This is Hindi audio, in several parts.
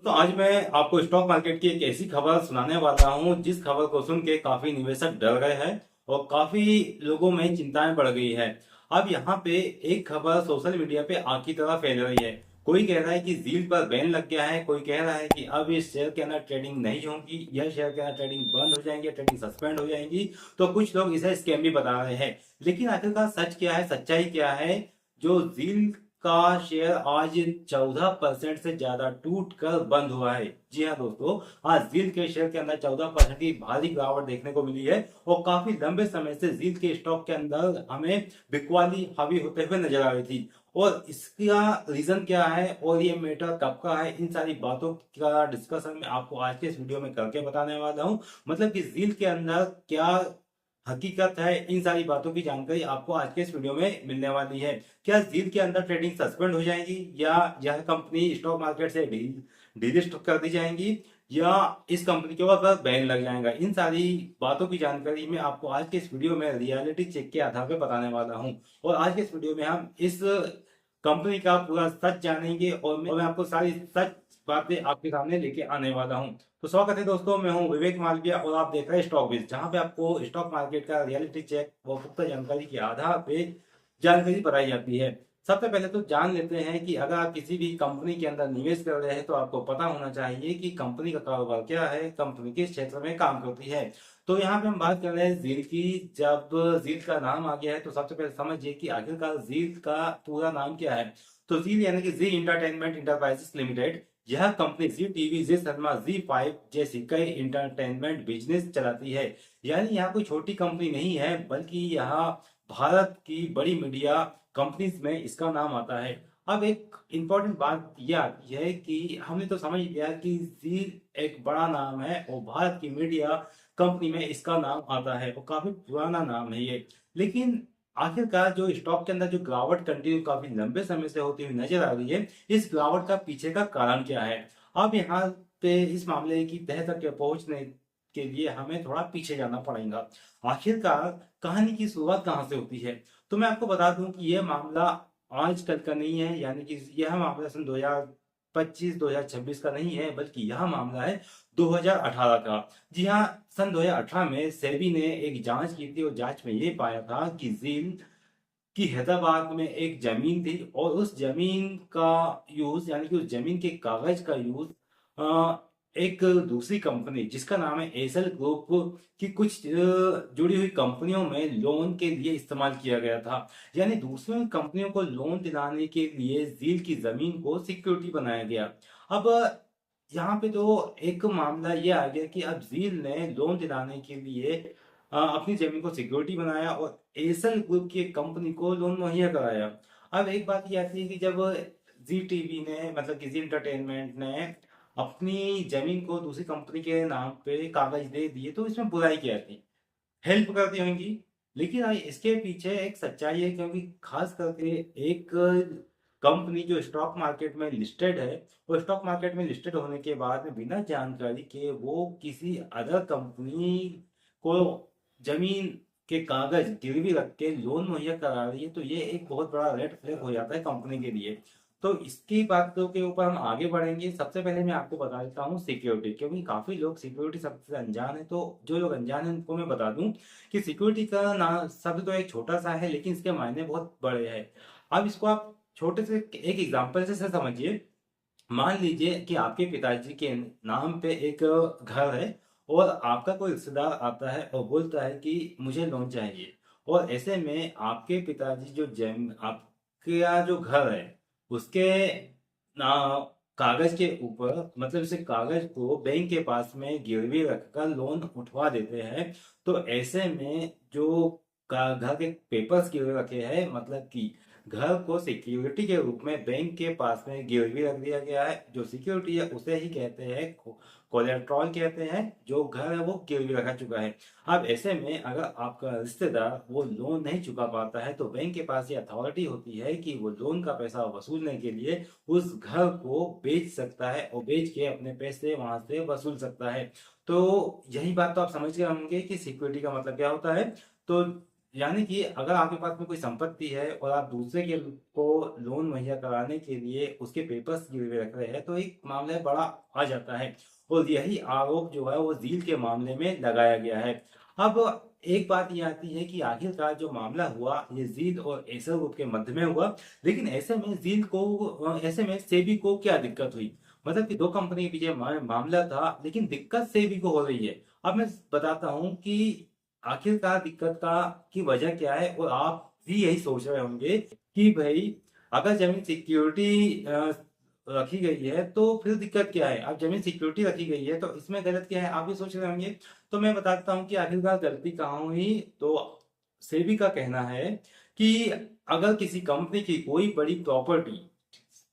तो आज मैं आपको स्टॉक मार्केट की एक ऐसी खबर सुनाने वाला हूं जिस खबर को सुन के काफी निवेशक डर गए हैं और काफी लोगों में चिंताएं बढ़ गई है। अब यहाँ पे एक खबर सोशल मीडिया पे आग की तरह फैल रही है। कोई कह रहा है कि जील पर बैन लग गया है, कोई कह रहा है कि अब इस शेयर के अंदर ट्रेडिंग नहीं होगी, यह शेयर के अंदर ट्रेडिंग बंद हो जाएंगी, ट्रेडिंग सस्पेंड हो जाएंगी। तो कुछ लोग इसे स्कैम भी बता रहे हैं। लेकिन आखिरकार सच क्या है, सच्चाई क्या है? जो जील का शेयर आज 14% से ज्यादा टूट कर बंद हुआ है। जी हाँ दोस्तों, आज जील के शेयर के अंदर 14% की भारी गिरावट देखने को मिली है और काफी लंबे समय से जील के स्टॉक के अंदर हमें बिकवाली हावी होते हुए नजर आ रही थी। और इसका रीजन क्या है और ये मैटर कब का है, इन सारी बातों का डिस्कशन मैं आपको आज के इस वीडियो में करके बताने वाला हूँ। मतलब कि जील के अंदर क्या हकीकत है, इन सारी बातों की जानकारी आपको आज के इस वीडियो में मिलने वाली है। क्या जील के अंदर ट्रेडिंग सस्पेंड हो जाएगी या यह कंपनी स्टॉक मार्केट से डिलिस्ट कर दी जाएंगी या इस कंपनी के ऊपर बैन लग जाएगा, इन सारी बातों की जानकारी मैं आपको आज के इस वीडियो में रियलिटी चेक के आधार पर बताने वाला हूं। और आज के इस वीडियो में हम इस कंपनी का पूरा सच जानेंगे और मैं आपको सारी सच बातें आपके सामने लेके आने वाला हूं। तो स्वागत है दोस्तों, मैं हूं विवेक मालविया और आप देख रहे हैं स्टॉक बिज, जहां पे आपको स्टॉक मार्केट का रियलिटी चेक और पुख्ता जानकारी के आधार पे जानकारी बताई जाती है। सबसे पहले तो जान लेते हैं कि अगर आप किसी भी कंपनी के अंदर निवेश कर रहे हैं तो आपको पता होना चाहिए कि कंपनी का कारोबार क्या है, कंपनी किस क्षेत्र में काम करती है। तो यहाँ पे हम बात कर रहे हैं जील की। जब जील का नाम आ गया है तो सबसे पहले समझिए कि आखिरकार जील का पूरा नाम क्या है। तो जील यानी कि जी इंटरटेनमेंट इंटरप्राइजेस लिमिटेड, यह कंपनी जी टीवी, जी सिनेमा, जी फाइव जैसी कई इंटरटेनमेंट बिजनेस चलाती है। यानी यहाँ कोई छोटी कंपनी नहीं है, बल्कि यहाँ भारत की बड़ी मीडिया कंपनीज में इसका नाम आता है। अब एक इंपॉर्टेंट बात यह आती है कि हमने तो समझ लिया कि जी एक बड़ा नाम है और भारत की मीडिया कंपनी में इसका नाम आता है और काफी पुराना नाम है ये। लेकिन आखिरकार जो स्टॉक के अंदर जो गिरावट कंटिन्यू काफी लंबे समय से होती हुई नजर आ रही है, इस गिरावट का पीछे का कारण क्या है? अब यहाँ पे इस मामले की तह तक पहुंचने के लिए हमें थोड़ा पीछे जाना पड़ेगा। आखिरकार कहानी की शुरुआत कहाँ से होती है? तो मैं आपको बता दूं कि यह मामला आजकल का नहीं है, यानी कि यह मामला सन 2025-2026 का नहीं है, बल्कि यह मामला है 2018 का। जी हाँ, सन 2018 में सेबी ने एक जांच की थी और जांच में ये पाया था कि जील की हैदराबाद में एक जमीन थी और उस जमीन का यूज, यानी कि उस जमीन के कागज का यूज एक दूसरी कंपनी जिसका नाम है एसएल ग्रुप की कुछ जुड़ी हुई कंपनियों में लोन के लिए इस्तेमाल किया गया था। यानी दूसरी कंपनियों को लोन दिलाने के लिए जील की जमीन को सिक्योरिटी बनाया गया। अब यहाँ पे तो एक मामला ये आ गया कि अब जील ने लोन दिलाने के लिए अपनी जमीन को सिक्योरिटी बनाया और एसएल ग्रुप की एक कंपनी को लोन मुहैया कराया। अब एक बात ये आती है कि जब जी टीवी ने, मतलब कि जी इंटरटेनमेंट ने अपनी जमीन को दूसरी कंपनी के नाम पे कागज दे दिए तो इसमें बुराई क्या थी? हेल्प करती होंगी। लेकिन इसके पीछे एक सच्चाई है, क्योंकि खास करके एक कंपनी जो स्टॉक मार्केट में लिस्टेड है, वो स्टॉक मार्केट में लिस्टेड होने के बाद में बिना जानकारी के वो किसी अदर कंपनी को जमीन के कागज गिरवी रख के लोन मुहैया करा रही है, तो ये एक बहुत बड़ा रेड फ्लैग हो जाता है कंपनी के लिए। तो इसकी बातों के ऊपर हम आगे बढ़ेंगे। सबसे पहले मैं आपको बता देता हूँ सिक्योरिटी, क्योंकि काफी लोग सिक्योरिटी शब्द से अनजान है। तो जो लोग अनजान है उनको मैं बता दूं कि सिक्योरिटी का ना शब्द तो एक छोटा सा है, लेकिन इसके मायने बहुत बड़े हैं। अब इसको आप छोटे से एक एग्जांपल से समझिए। मान लीजिए कि आपके पिताजी के नाम पे एक घर है और आपका कोई रिश्तेदार आता है और बोलता है कि मुझे लोन चाहिए। और ऐसे में आपके पिताजी जो जम आपका जो घर है उसके ना कागज के ऊपर, मतलब इसे कागज को बैंक के पास में गिरवी रखकर लोन उठवा देते हैं। तो ऐसे में जो घर के पेपर्स गिरवी रखे हैं, मतलब कि घर को सिक्योरिटी के रूप में बैंक के पास में गिरवी रख दिया गया है। जो सिक्योरिटी है उसे ही कहते हैं कोलेट्रॉल कहते हैं। जो घर है वो गिरवी रखा चुका है। अब ऐसे में अगर आपका रिश्तेदार वो लोन नहीं चुका पाता है तो बैंक के पास ये अथॉरिटी होती है कि वो लोन का पैसा वसूलने के लिए उस घर को बेच सकता है और बेच के अपने पैसे वहां से वसूल सकता है। तो यही बात तो आप समझ गए होंगे कि सिक्योरिटी का मतलब क्या होता है। तो यानी कि अगर आपके पास में कोई संपत्ति है और आप दूसरे के को लोन मुहैया कराने के लिए उसके पेपर्स गिरवे रख रहे हैं तो एक मामला बड़ा आ जाता है। और यही आरोप जो है वो जील के मामले में लगाया गया है। अब एक बात ये आती है कि आखिरकार जो मामला हुआ ये जील और एसर ग्रुप के मध्य में हुआ, लेकिन ऐसे में जील को ऐसे में सेबी को क्या दिक्कत हुई? मतलब कि दो कंपनी के पीछे मामला था, लेकिन दिक्कत सेबी को हो रही है। अब मैं बताता हूँ कि आखिरकार दिक्कत का की वजह क्या है, और आप भी यही सोच रहे होंगे कि भाई अगर जमीन सिक्योरिटी रखी गई है तो फिर दिक्कत क्या है। अब जमीन सिक्योरिटी रखी गई है तो इसमें गलत क्या है, आप भी सोच रहे होंगे। तो मैं बताता हूँ कि आखिरकार गलती कहाँ हुई। तो सेबी का कहना है कि अगर किसी कंपनी की कोई बड़ी प्रॉपर्टी,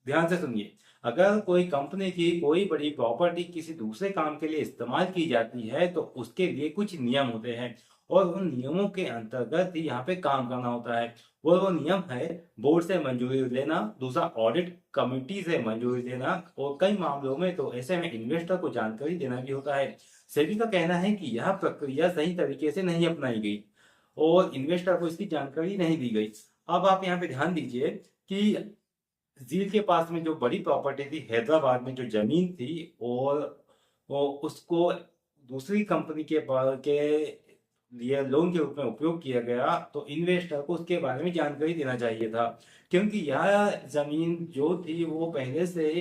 ध्यान से सुनिए, अगर कोई कंपनी की कोई बड़ी प्रॉपर्टी किसी दूसरे काम के लिए इस्तेमाल की जाती है तो उसके लिए कुछ नियम होते हैं, और उन नियमों के अंतर्गत ही यहाँ पे काम करना होता है। वो नियम है बोर्ड से मंजूरी लेना, दूसरा ऑडिट कमेटी से मंजूरी लेना, और कई मामलों में तो ऐसे में इन्वेस्टर को जानकारी देना भी होता है। सेबी का कहना है कि यह प्रक्रिया सही तरीके से नहीं अपनाई गई और इन्वेस्टर को इसकी जानकारी नहीं दी गई। अब आप यहाँ पे ध्यान दीजिए कि झील के पास में जो बड़ी प्रॉपर्टी थी हैदराबाद में, जो जमीन थी, और वो उसको दूसरी कंपनी के लिए लोन के रूप में उपयोग किया गया, तो इन्वेस्टर को उसके बारे में जानकारी देना चाहिए था। क्योंकि यह जमीन जो थी वो पहले से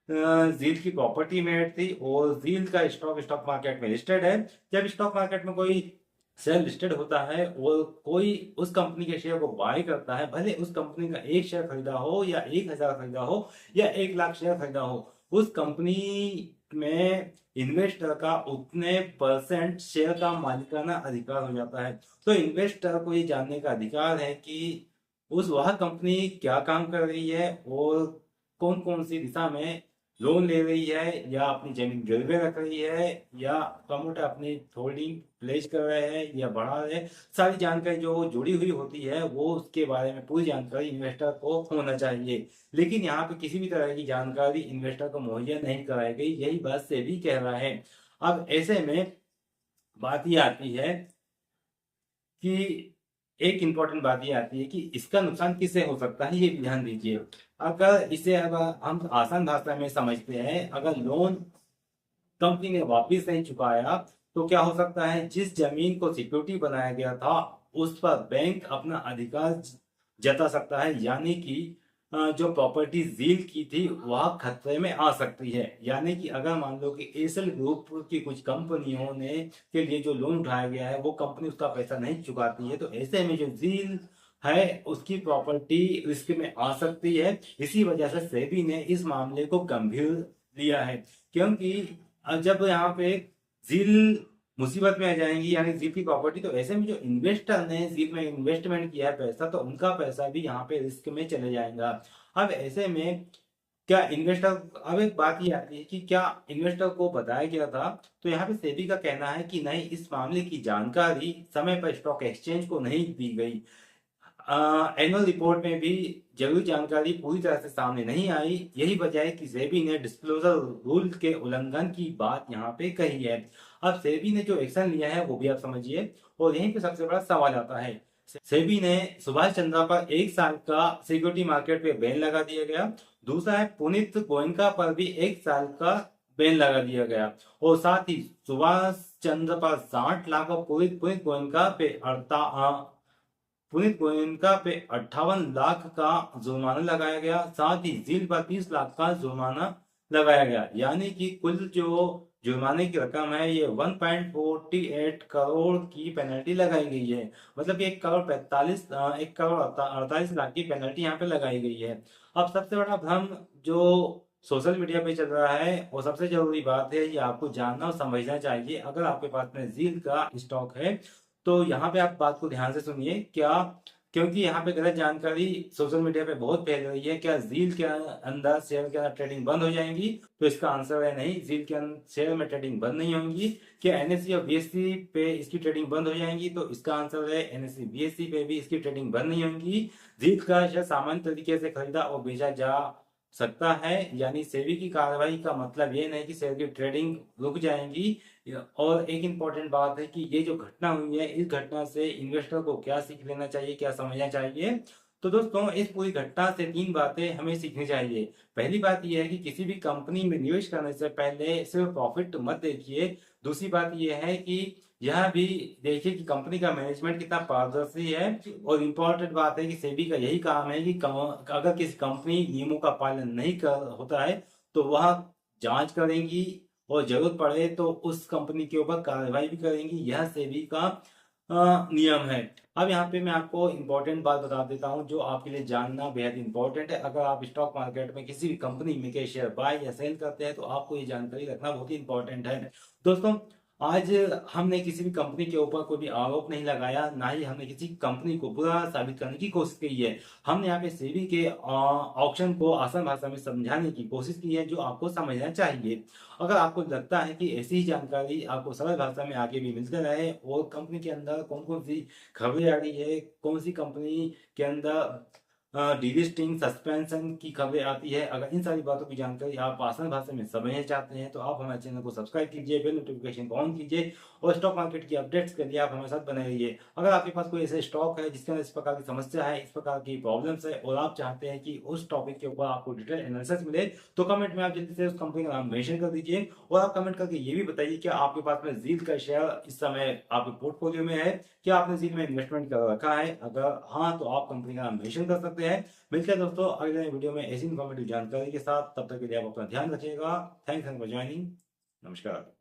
झील की प्रॉपर्टी में थी, और झील का स्टॉक मार्केट में लिस्टेड है। जब स्टॉक मार्केट में कोई शेयर लिस्टेड होता है और कोई उस कंपनी के शेयर को बाय करता है, भले उस कंपनी का एक शेयर खरीदा हो या 1,000 खरीदा हो या 1 लाख शेयर खरीदा हो, उस कंपनी में इन्वेस्टर का उतने परसेंट शेयर का मालिकाना अधिकार हो जाता है। तो इन्वेस्टर को ये जानने का अधिकार है कि वह कंपनी क्या काम कर रही है और कौन कौन सी दिशा में लोन ले रही है, या अपनी जमीन गिरवे रख रही है, या प्रमोटर अपनी होल्डिंग प्लेस कर रहे हैं या बढ़ा रहे हैं। सारी जानकारी जो जुड़ी हुई होती है वो उसके बारे में पूरी जानकारी इन्वेस्टर को होना चाहिए। लेकिन यहाँ पे किसी भी तरह की जानकारी इन्वेस्टर को मुहैया नहीं कराई गई, यही बात सेबी कह रहा है। अब ऐसे में बात ये आती है कि एक इंपॉर्टेंट बात ये आती है कि इसका नुकसान किससे हो सकता है, ये भी ध्यान दीजिए। अगर इसे अब हम आसान भाषा में समझते हैं, अगर लोन कंपनी ने वापस नहीं चुकाया तो क्या हो सकता है, जिस जमीन को सिक्योरिटी बनाया गया था उस पर बैंक अपना अधिकार जता सकता है। यानी कि जो प्रॉपर्टी जील की थी वह खतरे में आ सकती है। यानी कि अगर मान लो कि एसएल ग्रुप की कुछ कंपनियों ने के लिए जो लोन उठाया गया है वो कंपनी उसका पैसा नहीं चुकाती है, तो ऐसे में जो जील है उसकी प्रॉपर्टी रिस्क में आ सकती है। इसी वजह से सेबी ने इस मामले को गंभीर लिया है, क्योंकि जब यहाँ पे जील मुसीबत में आ जाएंगी, यानी जील की प्रॉपर्टी, तो ऐसे में जो इन्वेस्टर ने जील में इन्वेस्टमेंट किया है पैसा, तो उनका पैसा भी यहाँ पे रिस्क में चले जाएगा। अब ऐसे में क्या इन्वेस्टर, अब एक बात ये आती है कि क्या इन्वेस्टर को बताया गया था? तो यहाँ पे सेबी का कहना है कि नहीं, इस मामले की जानकारी समय पर स्टॉक एक्सचेंज को नहीं दी गई। एनुअल रिपोर्ट में भी जरूरी जानकारी पूरी तरह से सामने नहीं आई। यही वजह है कि सेबी ने डिस्क्लोजर रूल के उल्लंघन की बात यहाँ पे कही है। अब सेबी ने जो एक्शन लिया है वो भी आप समझिए, और यहीं पे सबसे बड़ा सवाल आता है। सेबी ने सुभाष चंद्रा पर 1 साल का सिक्योरिटी मार्केट पे बैन लगा दिया गया। दूसरा है पुनीत गोयनका पर भी 1 साल का बैन लगा दिया गया, और साथ ही सुभाष चंद्र पर 60 लाख और पुनीत गोयनका पे पुनीत गोयनका पे 58 लाख का जुर्माना लगाया गया। साथ ही जील पर 30 लाख का जुर्माना लगाया गया। यानी कि कुल जो जुर्माने की रकम है ये 1.48 करोड़ की पेनल्टी लगाई गई है। मतलब 1 करोड़ 48 लाख की पेनल्टी यहाँ पे लगाई गई है। अब सबसे बड़ा भ्रम जो सोशल मीडिया पे चल रहा है, और सबसे जरूरी बात है ये आपको जानना और समझना चाहिए। अगर आपके पास में जील का स्टॉक है तो यहाँ पे आप बात को ध्यान से सुनिए, क्या, क्योंकि यहाँ पे गलत जानकारी सोशल मीडिया पे बहुत फैल रही है। क्या जील के अंदर शेयर के अंदर ट्रेडिंग बंद हो जाएंगी? तो इसका आंसर है नहीं, जील के शेयर में ट्रेडिंग बंद नहीं होंगी। क्या एनएससी और बीएससी पे इसकी ट्रेडिंग बंद हो जाएंगी? तो इसका आंसर है एनएससी बीएससी पे भी इसकी ट्रेडिंग बंद नहीं होंगी। जील का शेयर सामान्य तरीके से खरीदा और बेचा जा सकता है। यानी सेबी की कार्रवाई का मतलब ये नहीं कि शेयर की ट्रेडिंग रुक जाएगी। और एक इम्पॉर्टेंट बात है कि ये जो घटना हुई है, इस घटना से इन्वेस्टर को क्या सीख लेना चाहिए, क्या समझना चाहिए। तो दोस्तों, इस पूरी घटना से 3 बातें हमें सीखनी चाहिए। पहली बात यह है कि किसी भी कंपनी में निवेश करने से पहले सिर्फ प्रॉफिट मत देखिए। दूसरी बात यह है कि यह भी देखिए कि कंपनी का मैनेजमेंट कितना पारदर्शी है। और इम्पोर्टेंट बात है कि सेबी का यही काम है कि अगर किसी कंपनी नियमों का पालन नहीं कर होता है तो वह जांच करेंगी, और जरूरत पड़े तो उस कंपनी के ऊपर कार्रवाई भी करेंगी। यह सेबी का नियम है। अब यहाँ पे मैं आपको इम्पोर्टेंट बात बता देता हूँ जो आपके लिए जानना बेहद इंपॉर्टेंट है। अगर आप स्टॉक मार्केट में किसी भी कंपनी में के शेयर बाय या सेल करते हैं तो आपको ये जानकारी रखना बहुत ही इंपॉर्टेंट है। दोस्तों, आज हमने किसी भी कंपनी के ऊपर कोई भी आरोप नहीं लगाया, ना ही हमने किसी कंपनी को बुरा साबित करने की कोशिश की है। हमने यहाँ पे सेबी के ऑप्शन को आसान भाषा में समझाने की कोशिश की है, जो आपको समझना चाहिए। अगर आपको लगता है कि ऐसी ही जानकारी आपको सरल भाषा में आगे भी मिलते रहे, और कंपनी के अंदर कौन कौन सी खबरें आ रही है, कौन सी कंपनी के अंदर डीलिस्टिंग सस्पेंशन की खबरें आती है, अगर इन सारी बातों की जानकारी आप आसान भाषा में समझना चाहते हैं तो आप हमारे चैनल को सब्सक्राइब कीजिए, बेल नोटिफिकेशन को ऑन कीजिए, और स्टॉक मार्केट की अपडेट्स के लिए आप हमारे साथ बने रहिए। अगर आपके पास कोई ऐसे स्टॉक है जिसके अंदर इस प्रकार की समस्या है, इस प्रकार की प्रॉब्लम्स है, और आप चाहते हैं कि उस टॉपिक के ऊपर आपको डिटेल एनालिसिस मिले, तो कमेंट में आप जल्दी से उस कंपनी का नाम मेंशन कर दीजिए। और आप कमेंट करके ये भी बताइए कि आपके पास में जील का शेयर इस समय आपके पोर्टफोलियो में है, क्या आपने जील में इन्वेस्टमेंट कर रखा है। अगर हाँ, तो आप कंपनी का नाम मेंशन कर सकते हैं। मिलते हैं दोस्तों अगले वीडियो में ऐसी इन्फॉर्मेटिव जानकारी के साथ। तब तक के लिए आप अपना ध्यान रखिएगा। Thanks for joining. नमस्कार।